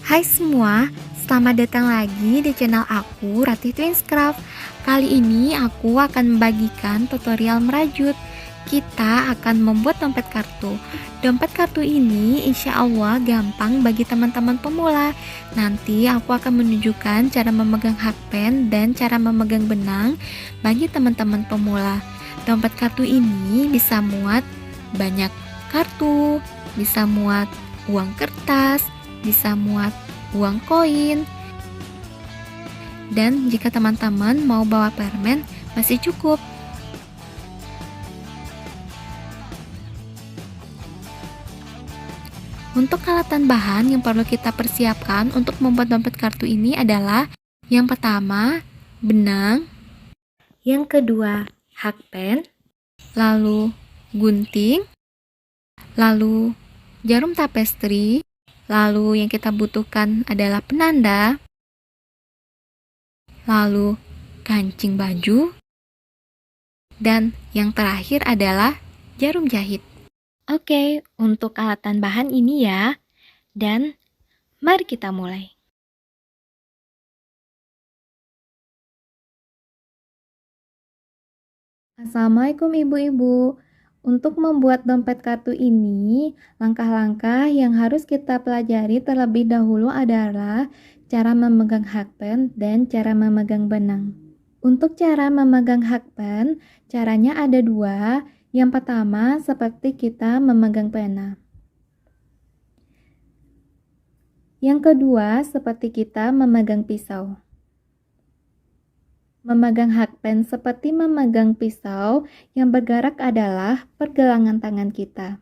Hai semua, selamat datang lagi di channel aku, Ratih Twinscraft. Kali ini aku akan membagikan tutorial merajut. Kita akan membuat dompet kartu. Dompet kartu ini insya Allah gampang bagi teman-teman pemula. Nanti aku akan menunjukkan cara memegang hakpen dan cara memegang benang bagi teman-teman pemula. Dompet kartu ini bisa muat banyak kartu, bisa muat uang kertas, bisa muat uang koin, dan jika teman-teman mau bawa permen masih cukup. Untuk alatan bahan yang perlu kita persiapkan untuk membuat dompet kartu ini adalah yang pertama, benang, yang kedua, hakpen, lalu gunting, lalu jarum tapestri, lalu yang kita butuhkan adalah penanda, lalu kancing baju, dan yang terakhir adalah jarum jahit. Oke, untuk alatan bahan ini ya, dan mari kita mulai. Assalamualaikum ibu-ibu. Untuk membuat dompet kartu ini, langkah-langkah yang harus kita pelajari terlebih dahulu adalah cara memegang hakpen dan cara memegang benang. Untuk cara memegang hakpen, caranya ada dua. Yang pertama, seperti kita memegang pena. Yang kedua, seperti kita memegang pisau. Memegang hakpen seperti memegang pisau, yang bergerak adalah pergelangan tangan kita.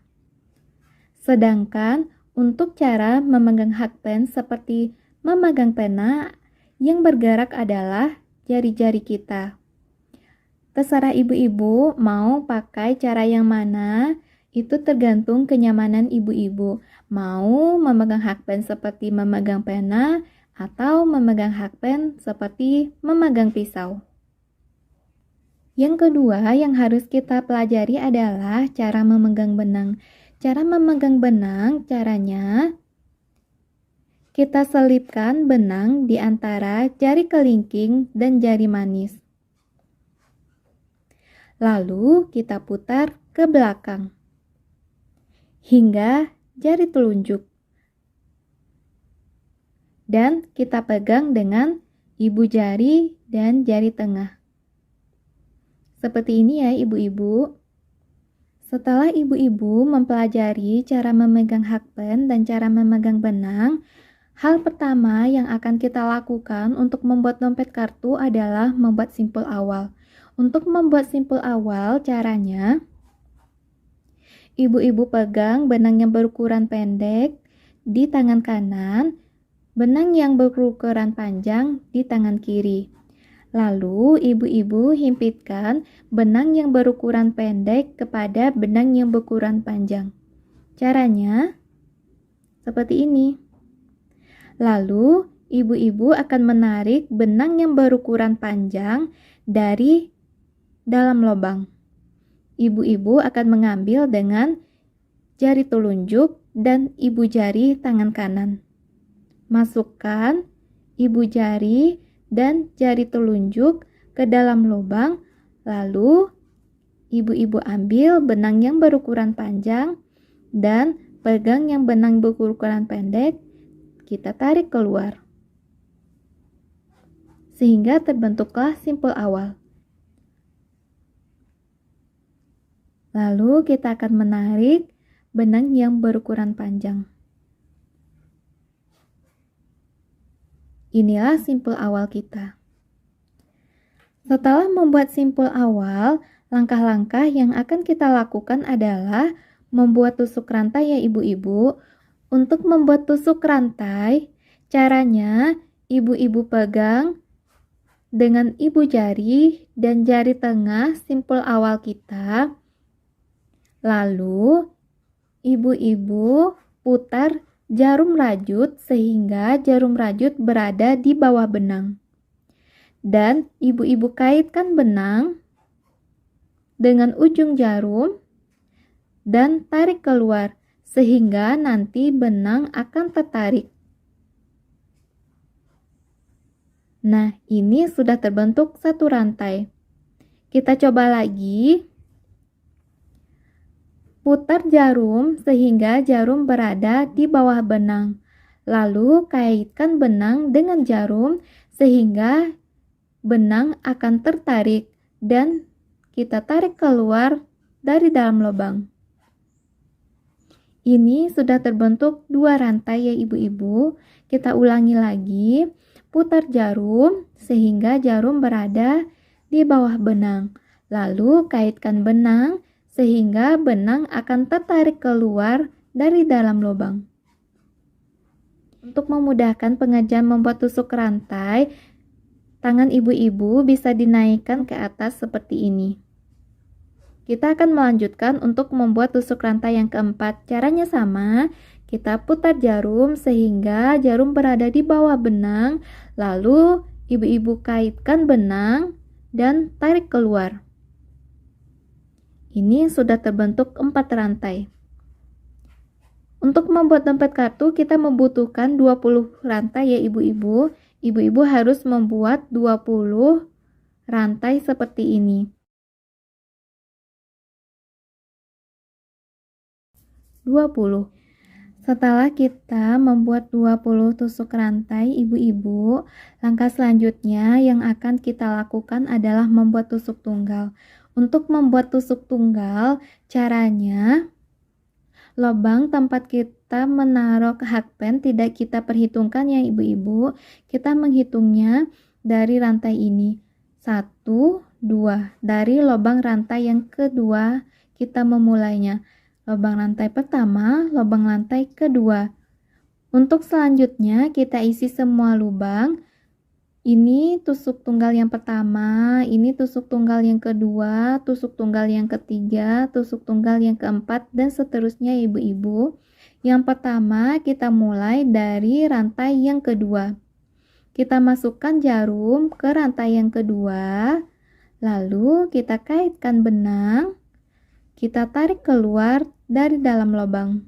Sedangkan untuk cara memegang hakpen seperti memegang pena, yang bergerak adalah jari-jari kita. Terserah ibu-ibu mau pakai cara yang mana, itu tergantung kenyamanan ibu-ibu. Mau memegang hakpen seperti memegang pena atau memegang hakpen seperti memegang pisau. Yang kedua yang harus kita pelajari adalah cara memegang benang. Cara memegang benang, caranya kita selipkan benang di antara jari kelingking dan jari manis. Lalu kita putar ke belakang hingga jari telunjuk. Dan kita pegang dengan ibu jari dan jari tengah. Seperti ini ya ibu-ibu. Setelah ibu-ibu mempelajari cara memegang hakpen dan cara memegang benang, hal pertama yang akan kita lakukan untuk membuat dompet kartu adalah membuat simpul awal. Untuk membuat simpul awal, caranya ibu-ibu pegang benang yang berukuran pendek di tangan kanan, benang yang berukuran panjang di tangan kiri. Lalu ibu-ibu himpitkan benang yang berukuran pendek kepada benang yang berukuran panjang. Caranya seperti ini. Lalu ibu-ibu akan menarik benang yang berukuran panjang dari dalam lubang. Ibu-ibu akan mengambil dengan jari telunjuk dan ibu jari tangan kanan. Masukkan ibu jari dan jari telunjuk ke dalam lubang, lalu ibu-ibu ambil benang yang berukuran panjang dan pegang yang benang berukuran pendek, kita tarik keluar. Sehingga terbentuklah simpul awal. Lalu kita akan menarik benang yang berukuran panjang. Inilah simpul awal kita. Setelah membuat simpul awal, langkah-langkah yang akan kita lakukan adalah membuat tusuk rantai ya ibu-ibu. Untuk membuat tusuk rantai, caranya ibu-ibu pegang dengan ibu jari dan jari tengah simpul awal kita. Lalu ibu-ibu putar jarum rajut sehingga jarum rajut berada di bawah benang. Dan ibu-ibu kaitkan benang dengan ujung jarum dan tarik keluar sehingga nanti benang akan tertarik. Nah, ini sudah terbentuk satu rantai. Kita coba lagi. Putar jarum sehingga jarum berada di bawah benang. Lalu kaitkan benang dengan jarum sehingga benang akan tertarik dan kita tarik keluar dari dalam lubang. Ini sudah terbentuk 2 rantai ya ibu-ibu. Kita ulangi lagi. Putar jarum sehingga jarum berada di bawah benang. Lalu kaitkan benang sehingga benang akan tertarik keluar dari dalam lubang. Untuk memudahkan pengerjaan membuat tusuk rantai, tangan ibu-ibu bisa dinaikkan ke atas seperti ini. Kita akan melanjutkan untuk membuat tusuk rantai yang keempat. Caranya sama, kita putar jarum sehingga jarum berada di bawah benang, lalu ibu-ibu kaitkan benang dan tarik keluar. Ini sudah terbentuk 4 rantai. Untuk membuat dompet kartu, kita membutuhkan 20 rantai ya ibu-ibu. Ibu-ibu harus membuat 20 rantai seperti ini. 20. Setelah kita membuat 20 tusuk rantai ibu-ibu, langkah selanjutnya yang akan kita lakukan adalah membuat tusuk tunggal. Untuk membuat tusuk tunggal, caranya lubang tempat kita menaruh hakpen tidak kita perhitungkan ya ibu-ibu. Kita menghitungnya dari rantai ini. 1, 2. Dari lubang rantai yang kedua kita memulainya. Lubang rantai pertama, lubang rantai kedua. Untuk selanjutnya kita isi semua lubang. Ini tusuk tunggal yang pertama, ini tusuk tunggal yang kedua, tusuk tunggal yang ketiga, tusuk tunggal yang keempat, dan seterusnya ibu-ibu. Yang pertama kita mulai dari rantai yang kedua. Kita masukkan jarum ke rantai yang kedua, lalu kita kaitkan benang, kita tarik keluar dari dalam lubang.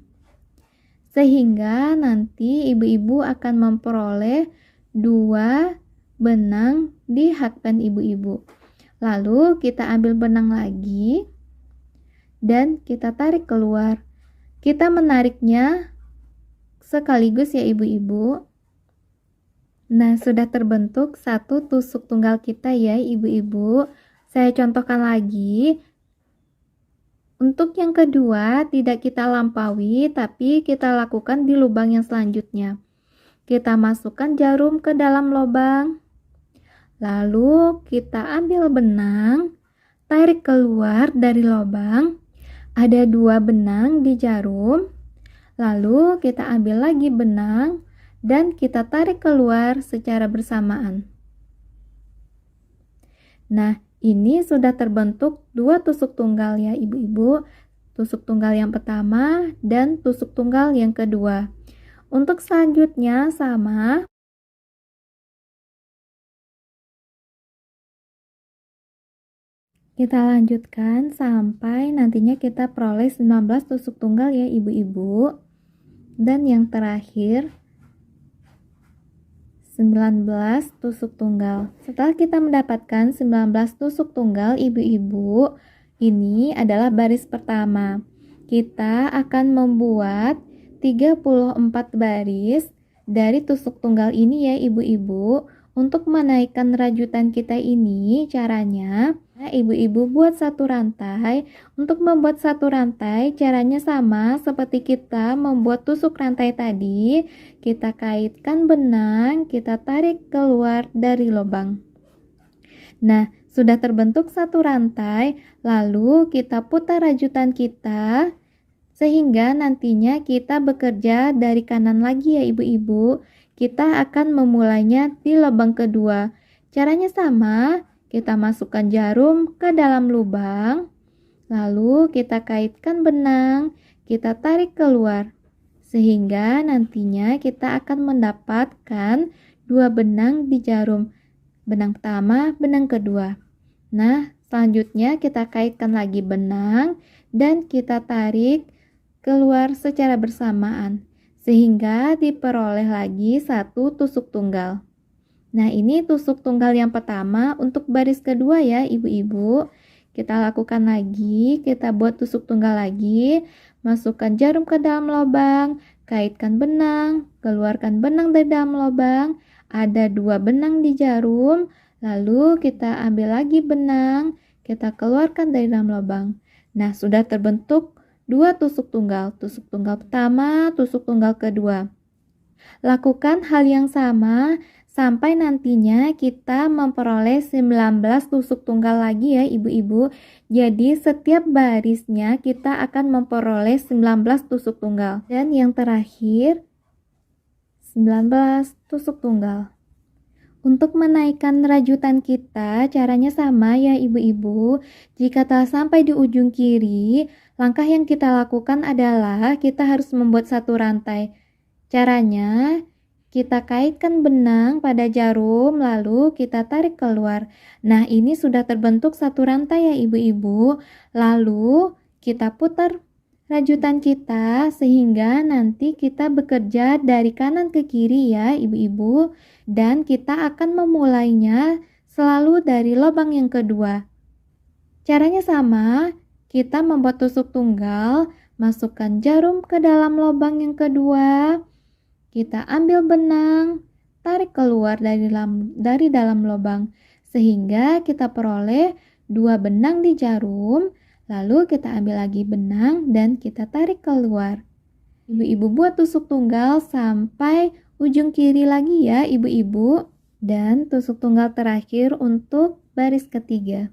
Sehingga nanti ibu-ibu akan memperoleh 2 benang di hakpen ibu-ibu. Lalu kita ambil benang lagi dan kita tarik keluar. Kita menariknya sekaligus ya ibu-ibu. Nah, sudah terbentuk satu tusuk tunggal kita ya ibu-ibu. Saya contohkan lagi. Untuk yang kedua, tidak kita lampaui, tapi kita lakukan di lubang yang selanjutnya. Kita masukkan jarum ke dalam lubang. Lalu kita ambil benang, tarik keluar dari lubang. Ada 2 benang di jarum. Lalu kita ambil lagi benang dan kita tarik keluar secara bersamaan. Nah, ini sudah terbentuk 2 tusuk tunggal ya ibu-ibu. Tusuk tunggal yang pertama dan tusuk tunggal yang kedua. Untuk selanjutnya sama. Kita lanjutkan sampai nantinya kita peroleh 19 tusuk tunggal ya ibu-ibu. Dan yang terakhir 19 tusuk tunggal. Setelah kita mendapatkan 19 tusuk tunggal ibu-ibu, ini adalah baris pertama. Kita akan membuat 34 baris dari tusuk tunggal ini ya ibu-ibu. Untuk menaikkan rajutan kita ini caranya, ibu-ibu buat satu rantai. Untuk membuat satu rantai caranya sama seperti kita membuat tusuk rantai tadi. Kita kaitkan benang, kita tarik keluar dari lubang. Nah, sudah terbentuk satu rantai, lalu kita putar rajutan kita sehingga nantinya kita bekerja dari kanan lagi ya ibu-ibu. Kita akan memulainya di lubang kedua. Caranya sama, kita masukkan jarum ke dalam lubang, lalu kita kaitkan benang, kita tarik keluar. Sehingga nantinya kita akan mendapatkan 2 benang di jarum. Benang pertama, benang kedua. Nah, selanjutnya kita kaitkan lagi benang dan kita tarik keluar secara bersamaan. Sehingga diperoleh lagi 1 tusuk tunggal. Nah, ini tusuk tunggal yang pertama. Untuk baris kedua ya ibu-ibu, kita lakukan lagi, kita buat tusuk tunggal lagi, masukkan jarum ke dalam lubang, kaitkan benang, keluarkan benang dari dalam lubang, ada 2 benang di jarum, lalu kita ambil lagi benang, kita keluarkan dari dalam lubang. Nah, sudah terbentuk 2 tusuk tunggal pertama, tusuk tunggal kedua. Lakukan hal yang sama sampai nantinya kita memperoleh 19 tusuk tunggal lagi ya ibu-ibu. Jadi setiap barisnya kita akan memperoleh 19 tusuk tunggal. Dan yang terakhir 19 tusuk tunggal. Untuk menaikkan rajutan kita, caranya sama ya ibu-ibu. Jika telah sampai di ujung kiri, langkah yang kita lakukan adalah kita harus membuat satu rantai. Caranya, kita kaitkan benang pada jarum, lalu kita tarik keluar. Nah, ini sudah terbentuk satu rantai ya ibu-ibu. Lalu, kita putar rajutan kita sehingga nanti kita bekerja dari kanan ke kiri ya ibu-ibu. Dan kita akan memulainya selalu dari lubang yang kedua. Caranya sama, kita membuat tusuk tunggal, masukkan jarum ke dalam lubang yang kedua. Kita ambil benang, tarik keluar dari dalam lubang sehingga kita peroleh 2 benang di jarum, lalu kita ambil lagi benang dan kita tarik keluar. Ibu-ibu buat tusuk tunggal sampai ujung kiri lagi ya ibu-ibu. Dan tusuk tunggal terakhir untuk baris ketiga.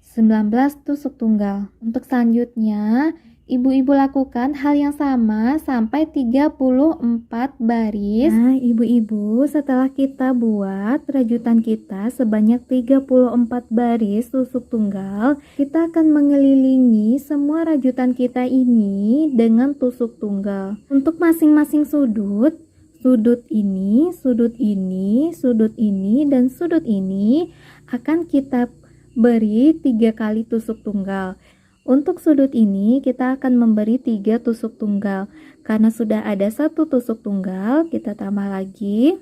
19 tusuk tunggal. Untuk selanjutnya, ibu-ibu lakukan hal yang sama sampai 34 baris. Nah, ibu-ibu, setelah kita buat rajutan kita sebanyak 34 baris tusuk tunggal, kita akan mengelilingi semua rajutan kita ini dengan tusuk tunggal. Untuk masing-masing sudut ini, sudut ini, sudut ini, dan sudut ini akan kita beri 3 kali tusuk tunggal. Untuk sudut ini kita akan memberi 3 tusuk tunggal. Karena sudah ada 1 tusuk tunggal, kita tambah lagi.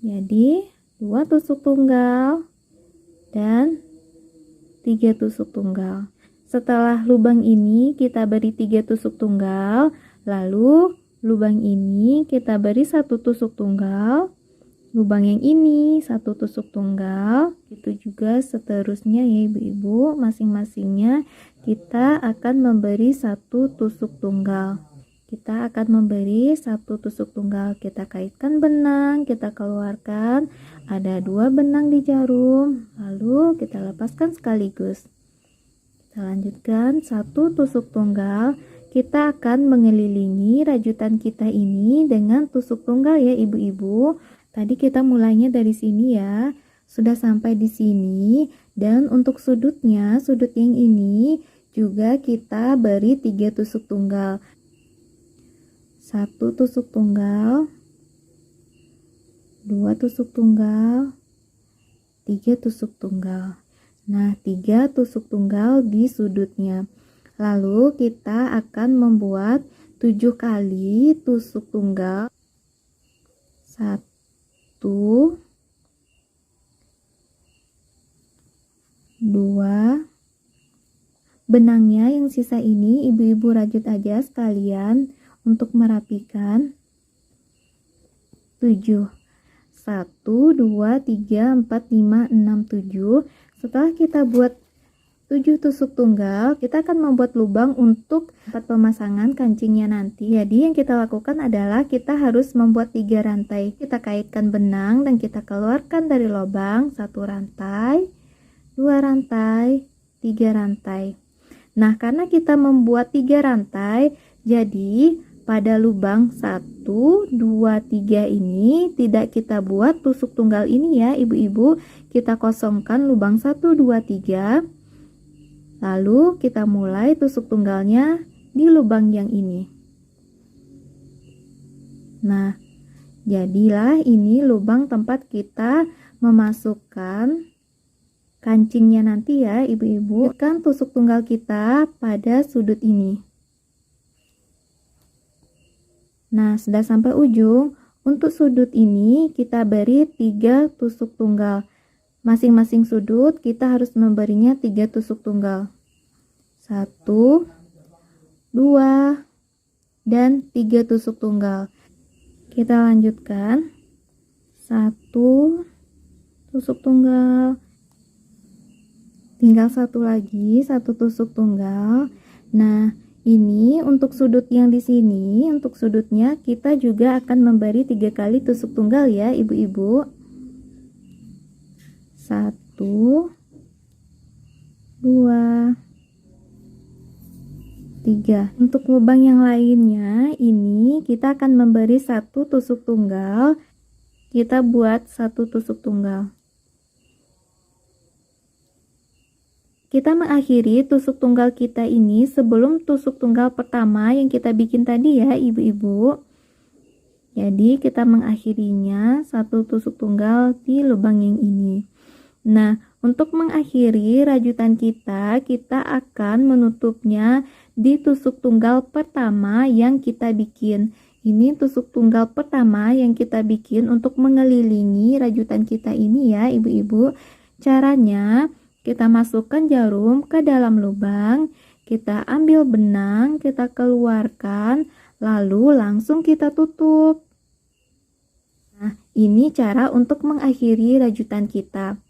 Jadi 2 tusuk tunggal dan 3 tusuk tunggal. Setelah lubang ini kita beri 3 tusuk tunggal, lalu lubang ini kita beri 1 tusuk tunggal. Lubang yang ini 1 tusuk tunggal. Itu juga seterusnya ya ibu-ibu, masing-masingnya kita akan memberi 1 tusuk tunggal. Kita akan memberi 1 tusuk tunggal. Kita kaitkan benang, kita keluarkan. Ada 2 benang di jarum, lalu kita lepaskan sekaligus. Kita lanjutkan 1 tusuk tunggal. Kita akan mengelilingi rajutan kita ini dengan tusuk tunggal ya ibu-ibu. Tadi kita mulainya dari sini ya. Sudah sampai di sini. Dan untuk sudutnya, sudut yang ini juga kita beri 3 tusuk tunggal. 1 tusuk tunggal, 2 tusuk tunggal, 3 tusuk tunggal. Nah, 3 tusuk tunggal di sudutnya. Lalu kita akan membuat 7 kali tusuk tunggal. 1, 2. Benangnya yang sisa ini ibu-ibu rajut aja sekalian untuk merapikan. 7. 1, 2, 3, 4, 5, 6, 7. Setelah kita buat 7 tusuk tunggal, kita akan membuat lubang untuk tempat pemasangan kancingnya nanti. Jadi yang kita lakukan adalah kita harus membuat 3 rantai. Kita kaitkan benang dan kita keluarkan dari lubang 1 rantai, 2 rantai, 3 rantai. Nah, karena kita membuat 3 rantai, jadi pada lubang 1, 2, 3 ini tidak kita buat tusuk tunggal ini ya ibu-ibu. Kita kosongkan lubang 1, 2, 3. Lalu kita mulai tusuk tunggalnya di lubang yang ini. Nah, jadilah ini lubang tempat kita memasukkan kancingnya nanti ya ibu-ibu. Kan tusuk tunggal kita pada sudut ini. Nah, sudah sampai ujung. untuk sudut ini kita beri 3 tusuk tunggal. Masing-masing sudut kita harus memberinya 3 tusuk tunggal. 1, 2, dan 3 tusuk tunggal. Kita lanjutkan. 1 tusuk tunggal. Tinggal 1 lagi, 1 tusuk tunggal. Nah, ini untuk sudut yang di sini, untuk sudutnya kita juga akan memberi 3 kali tusuk tunggal ya, ibu-ibu. 1, 2, 3. Untuk lubang yang lainnya, ini kita akan memberi 1 tusuk tunggal. Kita buat 1 tusuk tunggal. Kita mengakhiri tusuk tunggal kita ini sebelum tusuk tunggal pertama yang kita bikin tadi ya, ibu-ibu. Jadi kita mengakhirinya 1 tusuk tunggal di lubang yang ini. Nah, untuk mengakhiri rajutan kita akan menutupnya di tusuk tunggal pertama yang kita bikin. Ini tusuk tunggal pertama yang kita bikin untuk mengelilingi rajutan kita ini ya, ibu-ibu. Caranya, kita masukkan jarum ke dalam lubang, kita ambil benang, kita keluarkan, lalu langsung kita tutup. Nah, ini cara untuk mengakhiri rajutan kita.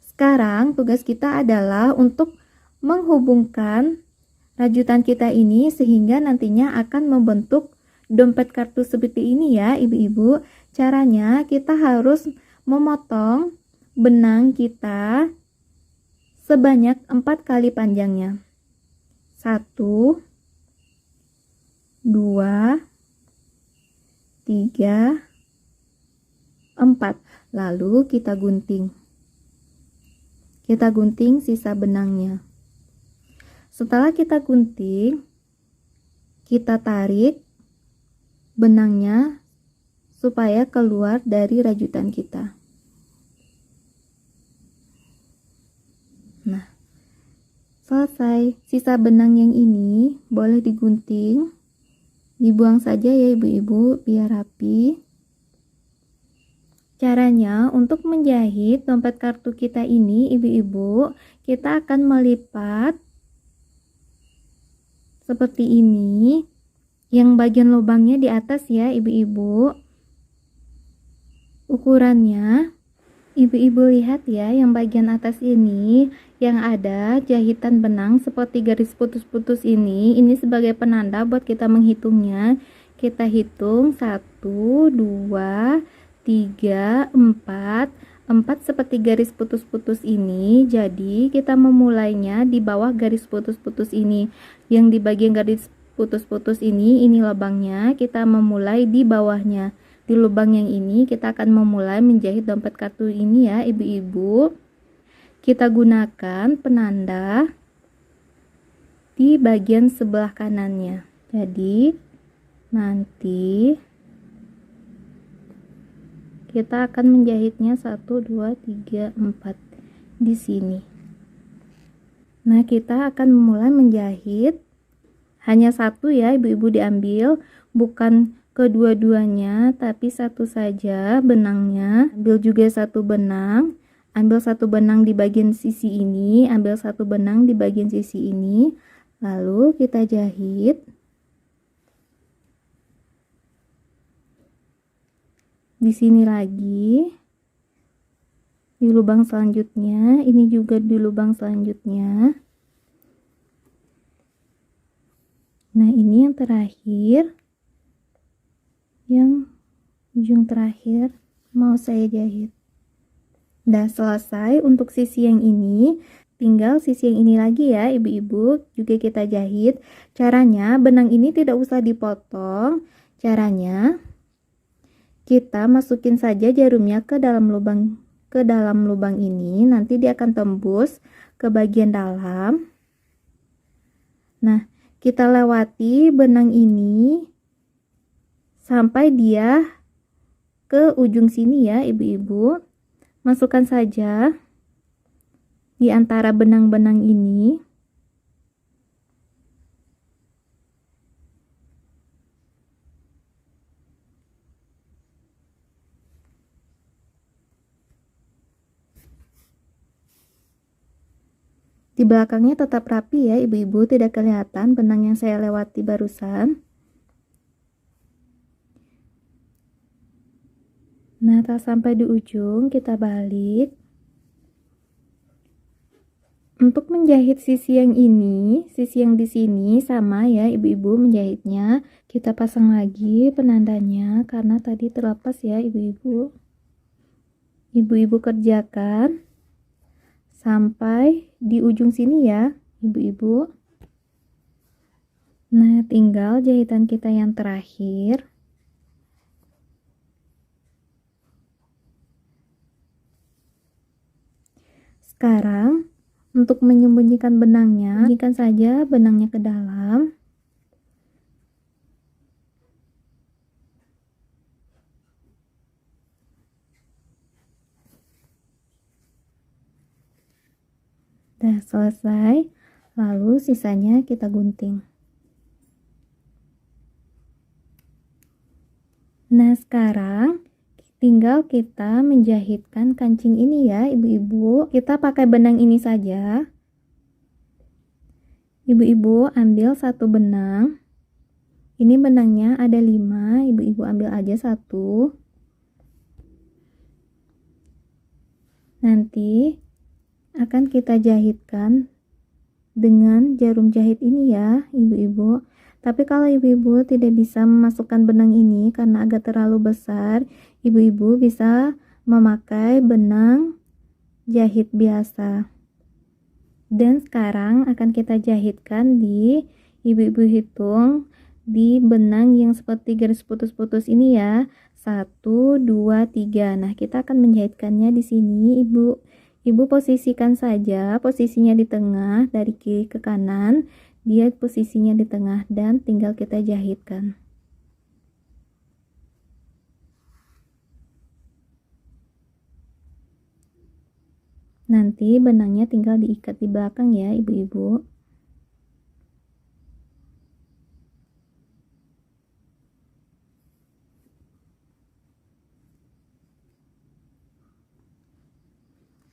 Sekarang tugas kita adalah untuk menghubungkan rajutan kita ini sehingga nantinya akan membentuk dompet kartu seperti ini ya, ibu-ibu. Caranya kita harus memotong benang kita sebanyak 4 kali panjangnya. 1, 2, 3, 4. Lalu kita gunting. Kita gunting sisa benangnya. Setelah kita gunting, kita tarik benangnya supaya keluar dari rajutan kita. Nah, selesai. Sisa benang yang ini boleh digunting, dibuang saja ya ibu-ibu biar rapi. Caranya untuk menjahit dompet kartu kita ini, ibu-ibu, kita akan melipat seperti ini. Yang bagian lubangnya di atas ya, ibu-ibu. Ukurannya, ibu-ibu lihat ya, yang bagian atas ini yang ada jahitan benang seperti garis putus-putus ini sebagai penanda buat kita menghitungnya. Kita hitung 1, 2, 3, 4 seperti garis putus-putus ini. Jadi kita memulainya di bawah garis putus-putus ini. Yang di bagian garis putus-putus ini lubangnya, kita memulai di bawahnya. Di lubang yang ini kita akan memulai menjahit dompet kartu ini ya, ibu-ibu. Kita gunakan penanda di bagian sebelah kanannya. Jadi nanti kita akan menjahitnya 1, 2, 3, 4 di sini. Nah, kita akan memulai menjahit hanya 1 ya, ibu-ibu diambil, bukan kedua-duanya, tapi 1 saja benangnya. Ambil juga 1 benang, ambil 1 benang di bagian sisi ini, ambil 1 benang di bagian sisi ini, lalu kita jahit. Di sini lagi, di lubang selanjutnya, ini juga di lubang selanjutnya. Nah, ini yang terakhir, yang ujung terakhir mau saya jahit. Udah selesai untuk sisi yang ini, tinggal sisi yang ini lagi ya, ibu-ibu, juga kita jahit. Caranya, benang ini tidak usah dipotong. Caranya, kita masukin saja jarumnya ke dalam lubang ini, nanti dia akan tembus ke bagian dalam. Nah, kita lewati benang ini sampai dia ke ujung sini ya, ibu-ibu. Masukkan saja di antara benang-benang ini. Di belakangnya tetap rapi ya ibu-ibu, tidak kelihatan benang yang saya lewati barusan. Nah, tak sampai di ujung, kita balik. Untuk menjahit sisi yang ini, sisi yang di sini sama ya ibu-ibu menjahitnya. Kita pasang lagi penandanya karena tadi terlepas ya ibu-ibu. Ibu-ibu kerjakan sampai di ujung sini ya ibu-ibu. Nah, tinggal jahitan kita yang terakhir. Sekarang untuk menyembunyikan benangnya, sembunyikan saja benangnya ke dalam. Nah, selesai. Lalu sisanya kita gunting. Nah, sekarang tinggal kita menjahitkan kancing ini ya ibu-ibu. Kita pakai benang ini saja. Ibu-ibu ambil satu benang. Ini benangnya ada 5, ibu-ibu ambil aja satu. Nanti akan kita jahitkan dengan jarum jahit ini ya ibu-ibu. Tapi kalau ibu-ibu tidak bisa memasukkan benang ini karena agak terlalu besar, ibu-ibu bisa memakai benang jahit biasa. Dan sekarang akan kita jahitkan di, ibu-ibu hitung di benang yang seperti garis putus-putus ini ya. 1, 2, 3. Nah, kita akan menjahitkannya di sini ibu. Ibu posisikan saja, posisinya di tengah, dari kiri ke kanan, dia posisinya di tengah dan tinggal kita jahitkan. Nanti benangnya tinggal diikat di belakang ya ibu-ibu.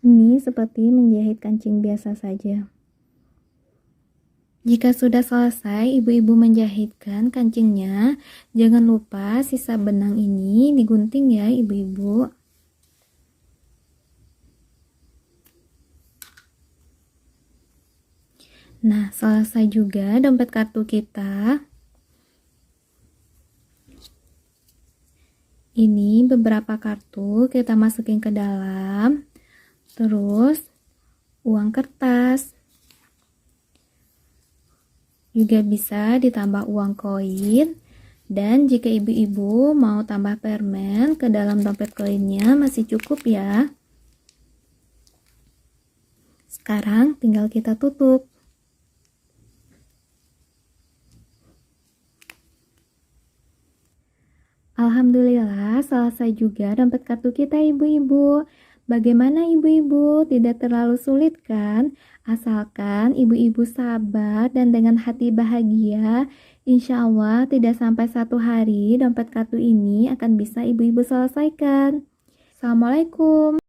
Ini seperti menjahit kancing biasa saja. Jika sudah selesai ibu-ibu menjahitkan kancingnya, jangan lupa sisa benang ini digunting ya ibu-ibu. Nah, selesai juga dompet kartu kita. Ini beberapa kartu kita masukin ke dalam. Terus uang kertas. Juga bisa ditambah uang koin. Dan jika ibu-ibu mau tambah permen ke dalam dompet koinnya masih cukup ya. Sekarang tinggal kita tutup. Alhamdulillah selesai juga dompet kartu kita ibu-ibu. Bagaimana ibu-ibu? Tidak terlalu sulit kan? Asalkan ibu-ibu sabar dan dengan hati bahagia, insya Allah tidak sampai 1 hari dompet kartu ini akan bisa ibu-ibu selesaikan. Assalamualaikum.